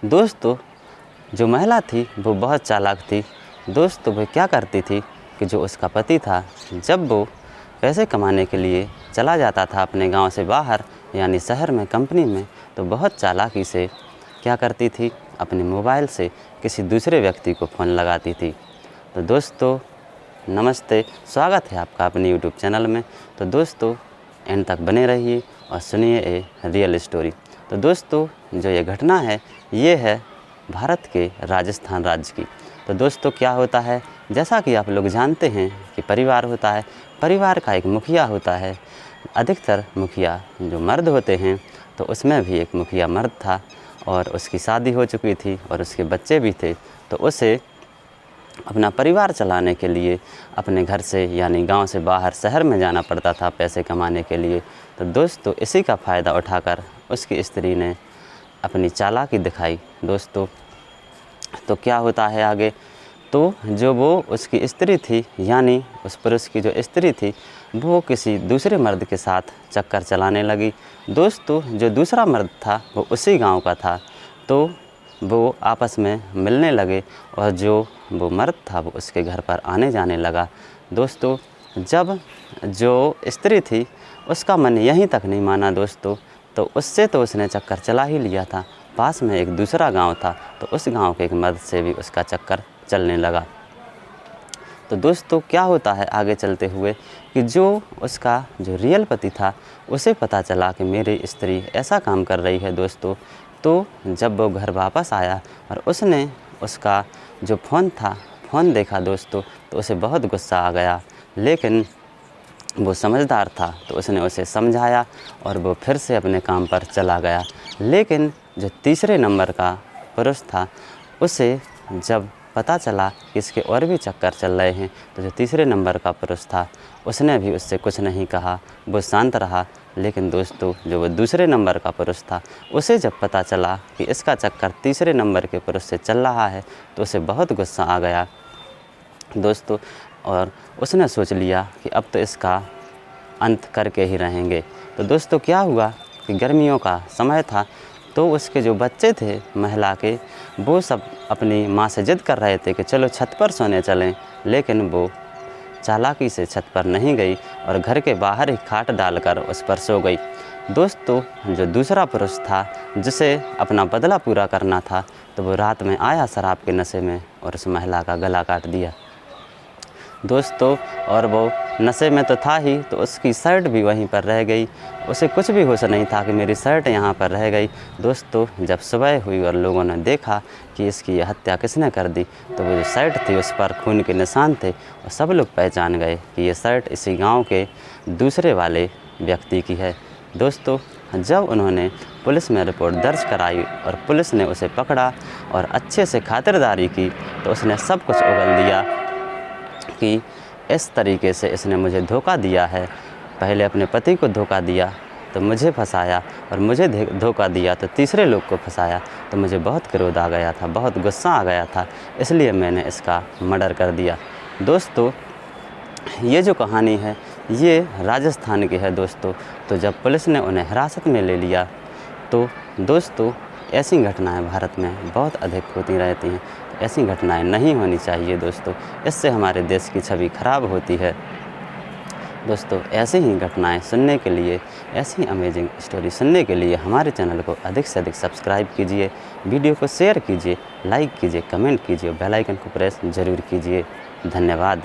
दोस्तों जो महिला थी वो बहुत चालाक थी। दोस्तों वो क्या करती थी कि जो उसका पति था, जब वो पैसे कमाने के लिए चला जाता था अपने गांव से बाहर यानी शहर में कंपनी में, तो बहुत चालाकी से क्या करती थी, अपने मोबाइल से किसी दूसरे व्यक्ति को फ़ोन लगाती थी। तो दोस्तों नमस्ते, स्वागत है आपका अपने यूट्यूब चैनल में। तो दोस्तों एंड तक बने रहिए और सुनिए ए रियल स्टोरी। तो दोस्तों जो ये घटना है ये है भारत के राजस्थान राज्य की। तो दोस्तों क्या होता है, जैसा कि आप लोग जानते हैं कि परिवार होता है, परिवार का एक मुखिया होता है। अधिकतर मुखिया जो मर्द होते हैं, तो उसमें भी एक मुखिया मर्द था और उसकी शादी हो चुकी थी और उसके बच्चे भी थे। तो उसे अपना परिवार चलाने के लिए अपने घर से यानी गांव से बाहर शहर में जाना पड़ता था पैसे कमाने के लिए। तो दोस्तों इसी का फ़ायदा उठाकर उसकी स्त्री ने अपनी चालाकी दिखाई। दोस्तों तो क्या होता है आगे, तो जो वो उसकी स्त्री थी यानी उस पुरुष की जो स्त्री थी, वो किसी दूसरे मर्द के साथ चक्कर चलाने लगी। दोस्तों जो दूसरा मर्द था वो उसी गांव का था, तो वो आपस में मिलने लगे और जो वो मर्द था वो उसके घर पर आने जाने लगा। दोस्तों जब जो स्त्री थी उसका मन यहीं तक नहीं माना दोस्तों, तो उससे तो उसने चक्कर चला ही लिया था। पास में एक दूसरा गांव था, तो उस गांव के एक मर्द से भी उसका चक्कर चलने लगा। तो दोस्तों क्या होता है आगे चलते हुए कि जो उसका जो रियल पति था उसे पता चला कि मेरी स्त्री ऐसा काम कर रही है। दोस्तों तो जब वो घर वापस आया और उसने उसका जो फ़ोन देखा दोस्तों, तो उसे बहुत गुस्सा आ गया, लेकिन वो समझदार था तो उसने उसे समझाया और वो फिर से अपने काम पर चला गया। लेकिन जो तीसरे नंबर का पुरुष था उसे जब पता चला कि इसके और भी चक्कर चल रहे हैं, तो जो तीसरे नंबर का पुरुष था उसने भी उससे कुछ नहीं कहा, वो शांत रहा। लेकिन दोस्तों जो वो दूसरे नंबर का पुरुष था उसे जब पता चला कि इसका चक्कर तीसरे नंबर के पुरुष से चल रहा है, तो उसे बहुत गुस्सा आ गया दोस्तों, और उसने सोच लिया कि अब तो इसका अंत करके ही रहेंगे। तो दोस्तों क्या हुआ कि गर्मियों का समय था, तो उसके जो बच्चे थे महिला के, वो सब अपनी माँ से जिद कर रहे थे कि चलो छत पर सोने चलें, लेकिन वो चालाकी से छत पर नहीं गई और घर के बाहर ही खाट डालकर उस पर सो गई। दोस्तों जो दूसरा पुरुष था जिसे अपना बदला पूरा करना था, तो वो रात में आया शराब के नशे में और उस महिला का गला काट दिया दोस्तों। और वो नशे में तो था ही, तो उसकी शर्ट भी वहीं पर रह गई। उसे कुछ भी होश नहीं था कि मेरी शर्ट यहाँ पर रह गई। दोस्तों जब सुबह हुई और लोगों ने देखा कि इसकी हत्या किसने कर दी, तो वो जो शर्ट थी उस पर खून के निशान थे और सब लोग पहचान गए कि ये शर्ट इसी गांव के दूसरे वाले व्यक्ति की है। दोस्तों जब उन्होंने पुलिस में रिपोर्ट दर्ज कराई और पुलिस ने उसे पकड़ा और अच्छे से खातिरदारी की, तो उसने सब कुछ उगल दिया कि इस तरीके से इसने मुझे धोखा दिया है। पहले अपने पति को धोखा दिया तो मुझे फंसाया, और मुझे धोखा दिया तो तीसरे लोग को फंसाया। तो मुझे बहुत क्रोध आ गया था, बहुत गुस्सा आ गया था, इसलिए मैंने इसका मर्डर कर दिया। दोस्तों ये जो कहानी है ये राजस्थान की है दोस्तों। तो जब पुलिस ने उन्हें हिरासत में ले लिया, तो दोस्तों ऐसी घटनाएं भारत में बहुत अधिक होती रहती हैं। ऐसी घटनाएं नहीं होनी चाहिए दोस्तों, इससे हमारे देश की छवि खराब होती है। दोस्तों ऐसी ही घटनाएं सुनने के लिए, ऐसी अमेजिंग स्टोरी सुनने के लिए हमारे चैनल को अधिक से अधिक सब्सक्राइब कीजिए, वीडियो को शेयर कीजिए, लाइक कीजिए, कमेंट कीजिए, बेल आइकन को प्रेस ज़रूर कीजिए। धन्यवाद।